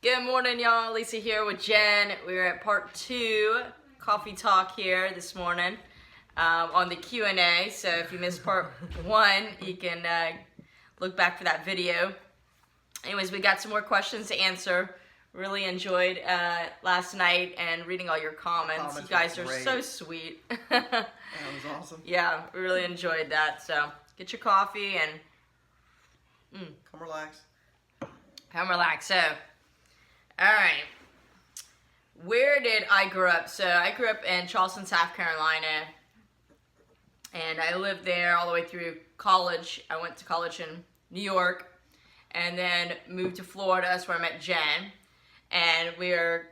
Good morning, y'all. Lisa here with Jen. We're at part 2 coffee talk here this morning on the Q&A. So if you missed part 1, you can look back for that video. Anyways, we got some more questions to answer. Really enjoyed last night and reading all your comments. You guys are so sweet. That was awesome. Yeah, we really enjoyed that. So get your coffee and Come relax. Come relax. So, all right. Where did I grow up? So I grew up in Charleston, South Carolina, and I lived there all the way through college. I went to college in New York, and then moved to Florida. That's where I met Jen, and we're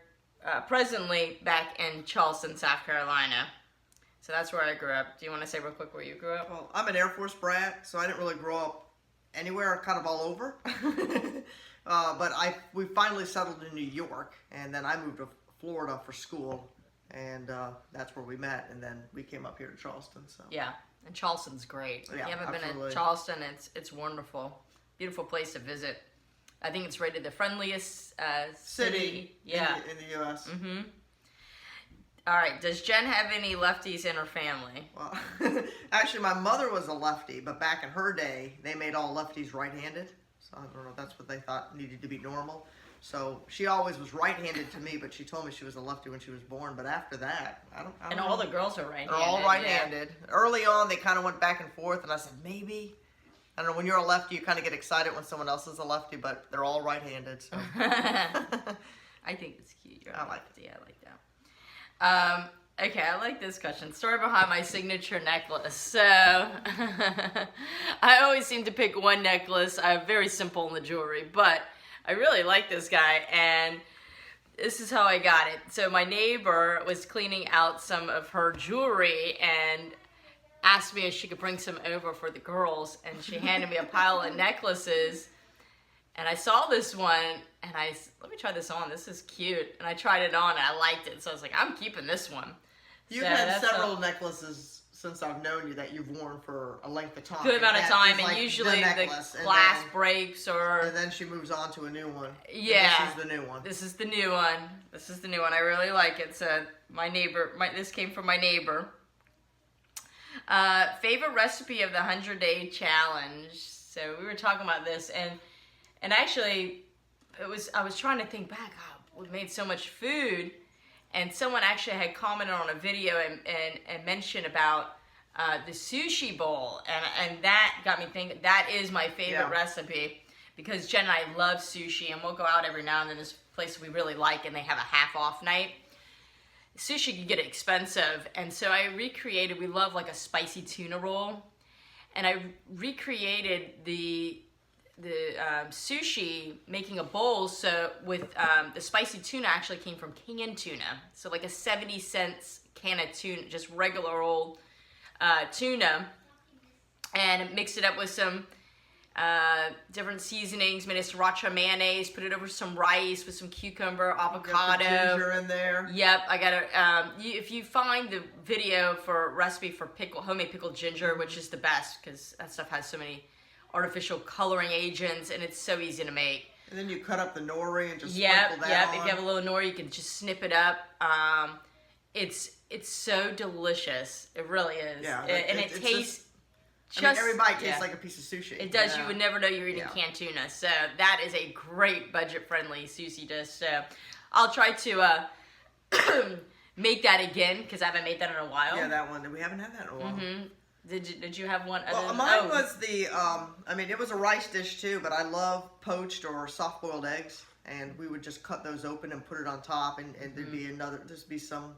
presently back in Charleston, South Carolina. So that's where I grew up. Do you want to say real quick where you grew up? Well, I'm an Air Force brat, so I didn't really grow up anywhere, kind of all over. But we finally settled in New York, and then I moved to Florida for school, and that's where we met, and then we came up here to Charleston. So yeah, and Charleston's great. If yeah, you haven't absolutely. been to Charleston, it's wonderful. Beautiful place to visit. I think it's rated the friendliest city. Yeah. in the U.S. Mm-hmm. All right, does Jen have any lefties in her family? Well, actually, my mother was a lefty, but back in her day, they made all lefties right-handed. So I don't know if that's what they thought needed to be normal. So she always was right-handed to me, but she told me she was a lefty when she was born. But after that, I don't And know. all the girls are right-handed. They're all right-handed. Yeah. Early on, they kind of went back and forth, and I said, maybe. I don't know, when you're a lefty, you kind of get excited when someone else is a lefty, but they're all right-handed. So. I think it's cute. You're I like it. Yeah, I like that. Okay, I like this question. Story behind my signature necklace. So, I always seem to pick one necklace. I'm very simple in the jewelry, but I really like this guy, and this is how I got it. So my neighbor was cleaning out some of her jewelry and asked me if she could bring some over for the girls, and she handed me a pile of necklaces, and I saw this one, and let me try this on. This is cute. And I tried it on, and I liked it, so I was like, I'm keeping this one. You've had several necklaces since I've known you that you've worn for a length of time. Good amount of time, and like usually the glass breaks or... And then she moves on to a new one. Yeah. This is the new one. This is the new one. This is the new one. I really like it. So my neighbor, this came from my neighbor. Favorite recipe of the 100-day challenge. So we were talking about this, and actually, I was trying to think back. Oh, we've made so much food, and someone actually had commented on a video and mentioned about the Sushi Bowl, and that got me thinking. That is my favorite recipe because Jen and I love sushi, and we'll go out every now and then. This place we really like, and they have a half-off night. Sushi can get expensive, and so we love like a spicy tuna roll, and I recreated the sushi making a bowl. So with the spicy tuna actually came from canned tuna, so like a 70-cent can of tuna, just regular old tuna, and mixed it up with some different seasonings, made a sriracha mayonnaise, put it over some rice with some cucumber, avocado. Got the ginger in there. Yep, I got it. If you find the video for recipe for homemade pickled ginger, which is the best because that stuff has so many artificial coloring agents, and it's so easy to make. And then you cut up the nori and just sprinkle that on. If you have a little nori, you can just snip it up. It's so delicious. It really is. Yeah, and it tastes. Every bite tastes like a piece of sushi. It does. You would never know you're eating canned tuna. So that is a great budget-friendly sushi dish. So I'll try to make that again because I haven't made that in a while. Yeah, that one. We haven't had that in a while. Mm-hmm. Did you have one? Mine was the, it was a rice dish too, but I love poached or soft-boiled eggs, and we would just cut those open and put it on top, and there'd be some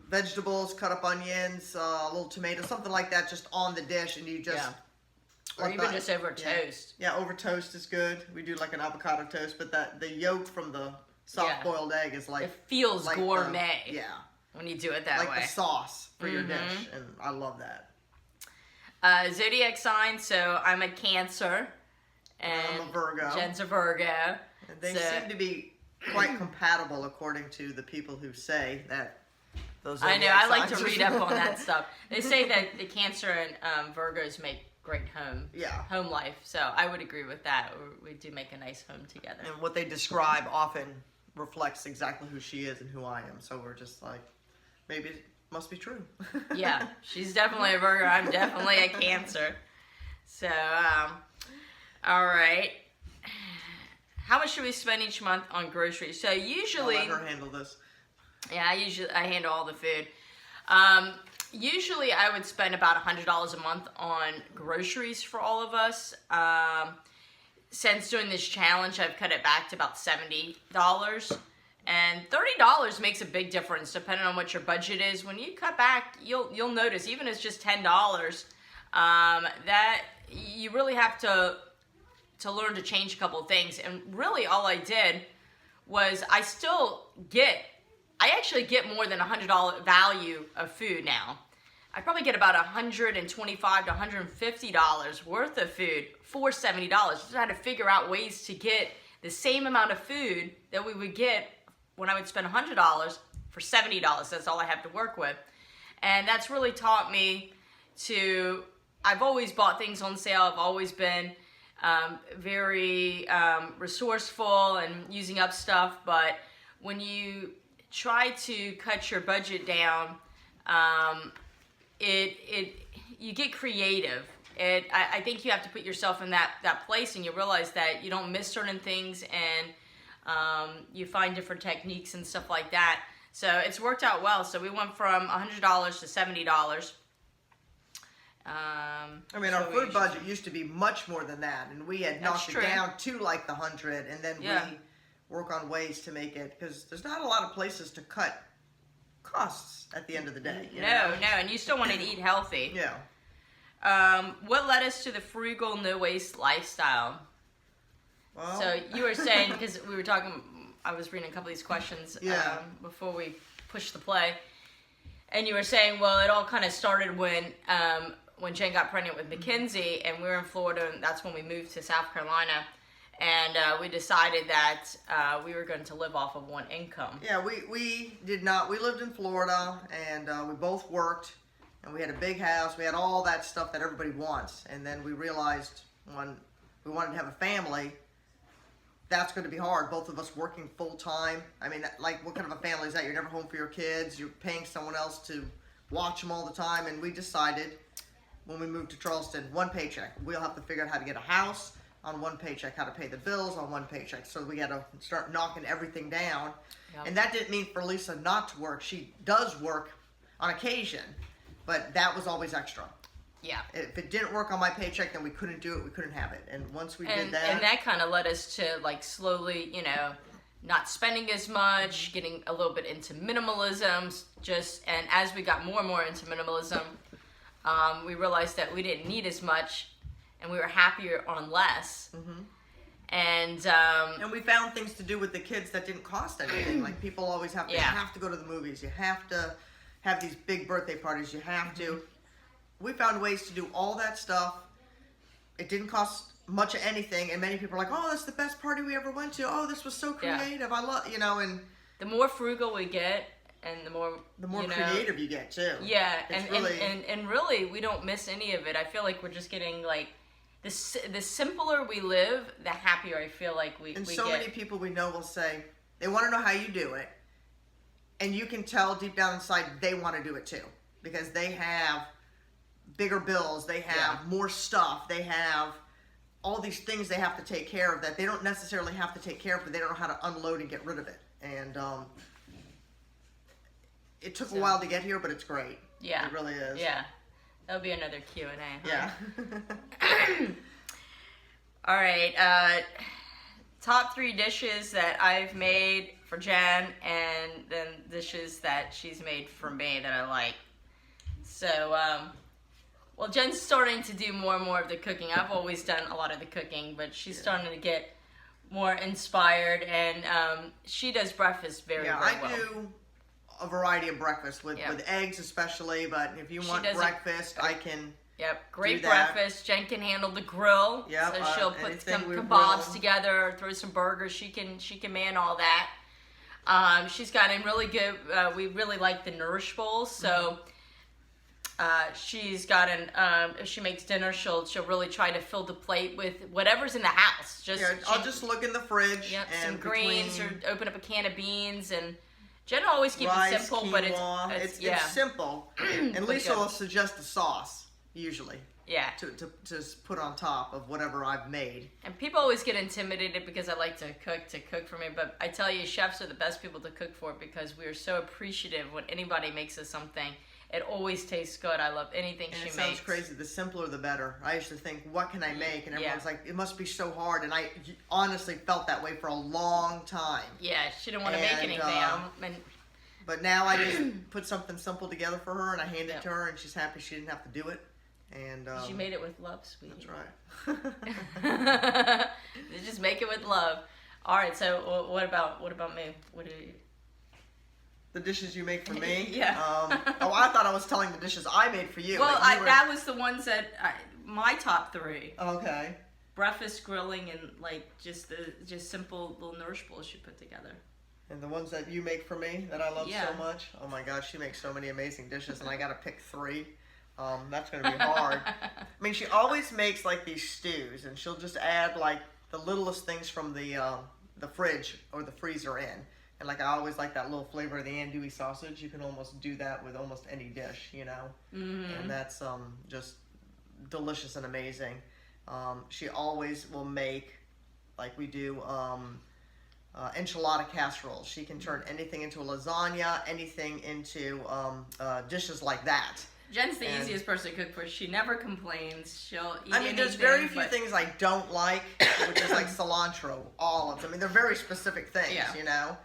vegetables, cut up onions, a little tomato, something like that, just on the dish, and you just... Or even just over toast. Yeah, over toast is good. We do like an avocado toast, but the yolk from the soft-boiled egg is like... It feels like gourmet. When you do it that way. Like the sauce for your dish, and I love that. Zodiac sign, so I'm a Cancer. And I'm a Virgo. Jen's a Virgo. And they seem to be quite compatible according to the people who say that those I know, I like to read up on that stuff. They say that the Cancer and Virgos make great home life. So I would agree with that. We do make a nice home together. And what they describe often reflects exactly who she is and who I am. So we're just like, maybe it must be true. Yeah, she's definitely a Virgo. I'm definitely a Cancer. So, all right. How much should we spend each month on groceries? So usually, I'll let her handle this. Yeah, I handle all the food. Usually I would spend about $100 a month on groceries for all of us. Since doing this challenge, I've cut it back to about $70. And $30 makes a big difference depending on what your budget is. When you cut back, you'll notice, even if it's just $10, that you really have to learn to change a couple of things. And really all I did was I actually get more than $100 value of food now. I probably get about $125 to $150 worth of food for $70. Just had to figure out ways to get the same amount of food that we would get when I would spend $100 for $70. That's all I have to work with. And that's really taught me I've always bought things on sale. I've always been very resourceful and using up stuff. But when you try to cut your budget down, you get creative. I think you have to put yourself in that place, and you realize that you don't miss certain things, and you find different techniques and stuff like that. So it's worked out well. So we went from $100 to $70. Our food budget used to be much more than that, and we had knocked it down to like the 100, and then we work on ways to make it, because there's not a lot of places to cut costs at the end of the day. No, and you still want to eat healthy. Yeah. What led us to the frugal, no waste lifestyle? Well, so you were saying, because we were talking, I was reading a couple of these questions before we pushed the play, and you were saying, well, it all kind of started when Jen got pregnant with Mackenzie, and we were in Florida, and that's when we moved to South Carolina. And we decided that we were going to live off of one income. Yeah, we did not. We lived in Florida, and we both worked, and we had a big house. We had all that stuff that everybody wants. And then we realized when we wanted to have a family, that's going to be hard. Both of us working full time. I mean, like, what kind of a family is that? You're never home for your kids. You're paying someone else to watch them all the time. And we decided when we moved to Charleston, one paycheck. We'll have to figure out how to get a house on one paycheck, how to pay the bills on one paycheck. So we got to start knocking everything down. Yep. And that didn't mean for Lisa not to work. She does work on occasion, but that was always extra. Yeah. If it didn't work on my paycheck, then we couldn't do it. We couldn't have it. And once we did that. And that kind of led us to, like, slowly, not spending as much, getting a little bit into minimalism. And as we got more and more into minimalism, we realized that we didn't need as much, and we were happier on less. Mm-hmm. And we found things to do with the kids that didn't cost anything. Like, people always have to go to the movies. You have to have these big birthday parties. You have to. We found ways to do all that stuff. It didn't cost much of anything, and many people are like, "Oh, that's the best party we ever went to. Oh, this was so creative. I love," and the more frugal we get, and the more creative you get too. Yeah, and really, we don't miss any of it. I feel like we're just getting, like, the simpler we live, the happier I feel like we get. Many people we know will say they want to know how you do it, and you can tell deep down inside they want to do it too, because they have bigger bills, they have more stuff, they have all these things they have to take care of that they don't necessarily have to take care of, but they don't know how to unload and get rid of it. And it took a while to get here, but it's great. Yeah. It really is. Yeah. That'll be another Q&A. Huh? Yeah. All right. Top 3 dishes that I've made for Jen, and then dishes that she's made for me that I like. So, well, Jen's starting to do more and more of the cooking. I've always done a lot of the cooking, but she's starting to get more inspired, and she does breakfast very well. I do a variety of breakfast with eggs especially, but if you want breakfast, I can great breakfast. Jen can handle the grill, so she'll put some kebabs together, throw some burgers. She can man all that. She's got in really good, we really like the Nourish Bowl, so she's got if she makes dinner, she'll really try to fill the plate with whatever's in the house. I'll just look in the fridge. Yep, and some greens or open up a can of beans. And Jen will always keep rice, it simple, but it's simple. And Lisa will suggest a sauce usually. Yeah. To put on top of whatever I've made. And people always get intimidated because I like to cook for me. But I tell you, chefs are the best people to cook for because we are so appreciative when anybody makes us something. It always tastes good. I love anything she makes. It sounds crazy. The simpler, the better. I used to think, what can I make? And everyone's like, it must be so hard. And I honestly felt that way for a long time. Yeah, she didn't want to make anything. But now I just put something simple together for her and I hand it to her and she's happy she didn't have to do it. And she made it with love, sweetie. That's right. Just make it with love. All right. So what about me? What do you? The dishes you make for me? Yeah. I thought I was telling the dishes I made for you. Well, that was the ones that my top 3. Okay. Breakfast, grilling, and like just simple little nourish bowls you put together. And the ones that you make for me that I love so much. Oh my gosh, she makes so many amazing dishes, and I got to pick 3. That's going to be hard. I mean, she always makes like these stews, and she'll just add like the littlest things from the fridge or the freezer in. And like I always like that little flavor of the andouille sausage. You can almost do that with almost any dish, you know. Mm-hmm. And that's just delicious and amazing. She always will make, like we do, enchilada casseroles. She can turn anything into a lasagna, anything into dishes like that. Jen's the easiest person to cook for. She never complains. She'll eat anything. There's very few things I don't like, which is like cilantro, olives. I mean, they're very specific things, you know.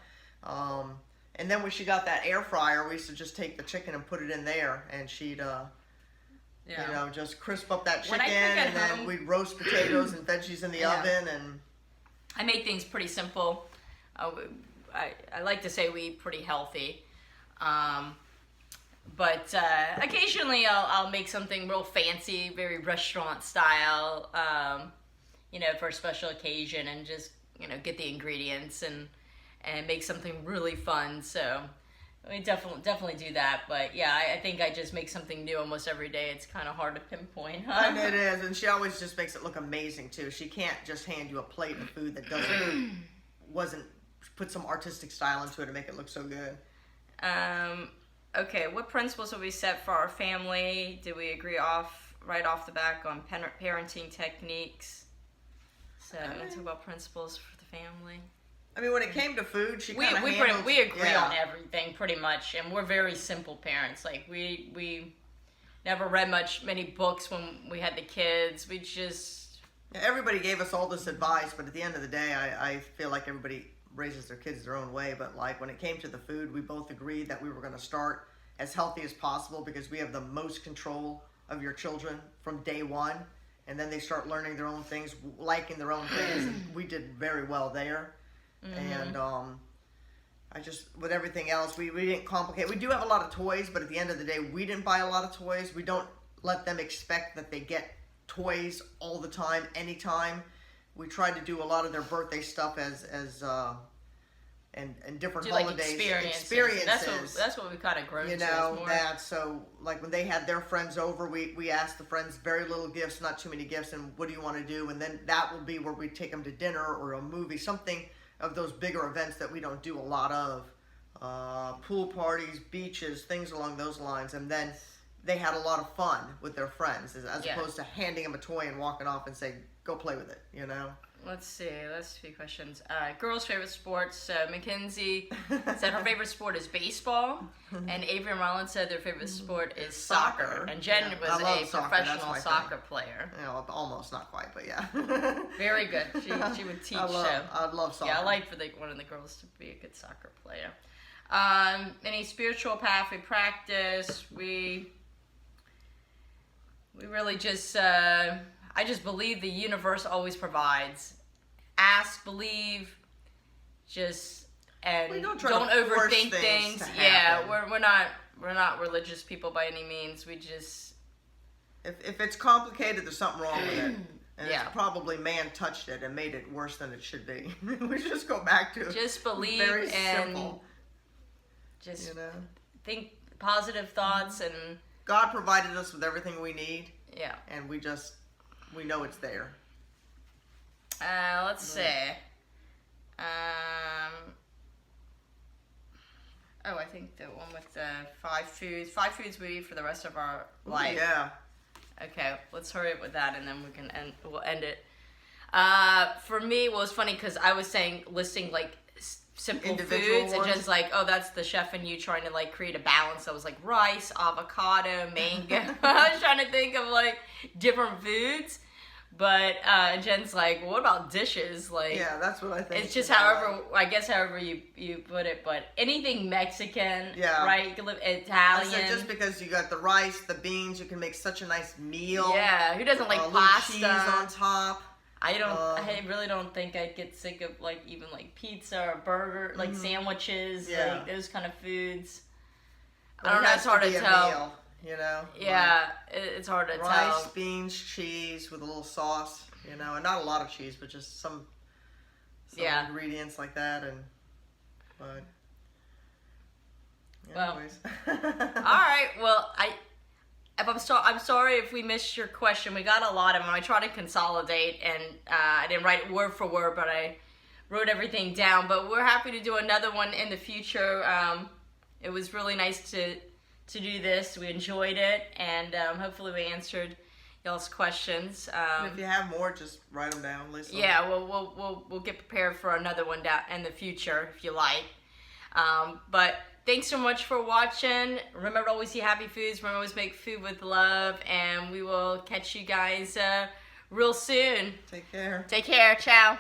And then when she got that air fryer, we used to just take the chicken and put it in there, and she'd, you know, just crisp up that chicken, and then we'd roast potatoes and veggies in the oven, and I make things pretty simple. I like to say we eat pretty healthy. But occasionally I'll make something real fancy, very restaurant style, you know, for a special occasion, and just, you know, get the ingredients and make something really fun. So we definitely do that. But yeah, I think I just make something new almost every day. It's kind of hard to pinpoint. Huh? And it is, and she always just makes it look amazing too. She can't just hand you a plate of food that wasn't put some artistic style into it to make it look so good. Okay, what principles have we set for our family? Did we agree right off the back on parenting techniques? So I'm going to talk about principles for the family. I mean, when it came to food, she kind of we agree on everything pretty much, and we're very simple parents. Like we never read many books when we had the kids. We just everybody gave us all this advice, but at the end of the day, I feel like everybody raises their kids their own way. But like when it came to the food, we both agreed that we were going to start as healthy as possible because we have the most control of your children from day one, and then they start learning their own things, liking their own things. And we did very well there. Mm-hmm. And I just, with everything else, we didn't complicate. We do have a lot of toys, but at the end of the day, we didn't buy a lot of toys. We don't let them expect that they get toys all the time, anytime. We tried to do a lot of their birthday stuff as and different holidays, experiences. That's what we kind of grown to. You know, that, so like when they had their friends over, we asked the friends very little gifts, not too many gifts, and what do you want to do? And then that will be where we take them to dinner or a movie, something of those bigger events that we don't do a lot of. Pool parties, beaches, things along those lines. And then they had a lot of fun with their friends as opposed to handing them a toy and walking off and saying, go play with it, you know? Let's see. Let's see questions. Girls' favorite sports. Mackenzie said her favorite sport is baseball, and Avery and Rollins said their favorite sport is soccer. And Jen was a professional soccer player. You know, almost, not quite, but yeah. Very good. She would teach. I'd love soccer. Yeah, I like for one of the girls to be a good soccer player. Any spiritual path we practice? We really just. I just believe the universe always provides. Ask, believe, and don't overthink things. Yeah, we're not religious people by any means. We just if it's complicated, there's something wrong with it, and it's probably man touched it and made it worse than it should be. We just go back to just believe very and simple. Just think positive thoughts and God provided us with everything we need, Yeah. and we know it's there. Let's see. Oh, I think the one with the 5 foods. 5 foods we eat for the rest of our life. Yeah. Okay, let's hurry up with that, and then we'll end it. For me, well, it's funny because I was listing like simple Individual foods, and ones? Jen's like, oh, that's the chef in you trying to like create a balance. I was like rice, avocado, mango. I was trying to think of like different foods, but Jen's like, well, what about dishes? Like, Yeah, that's what I think. it's just however you put it, but anything Mexican, Yeah. right? You can live I Italian. said just because you got the rice, the beans, you can make such a nice meal. Yeah, who doesn't like A little pasta? cheese on top. I really don't think I'd get sick of like even like pizza or burger, like sandwiches, Yeah. like those kind of foods. But I don't it know. has It's hard to be a tell. meal, you know. Yeah, it's hard to Like rice, tell. beans, cheese with a little sauce, you know, and not a lot of cheese, but just some Yeah. ingredients like that, but. Well, Anyways. All right. Well, I'm sorry if we missed your question. We got a lot of them. I tried to consolidate, and I didn't write it word for word, but I wrote everything down. But we're happy to do another one in the future. It was really nice to do this. We enjoyed it, and hopefully we answered y'all's questions. And if you have more, just write them down, Lisa. Yeah, we'll get prepared for another one down in the future if you like. But thanks so much for watching. Remember to always eat happy foods. Remember to always make food with love. And we will catch you guys real soon. Take care. Take care. Ciao.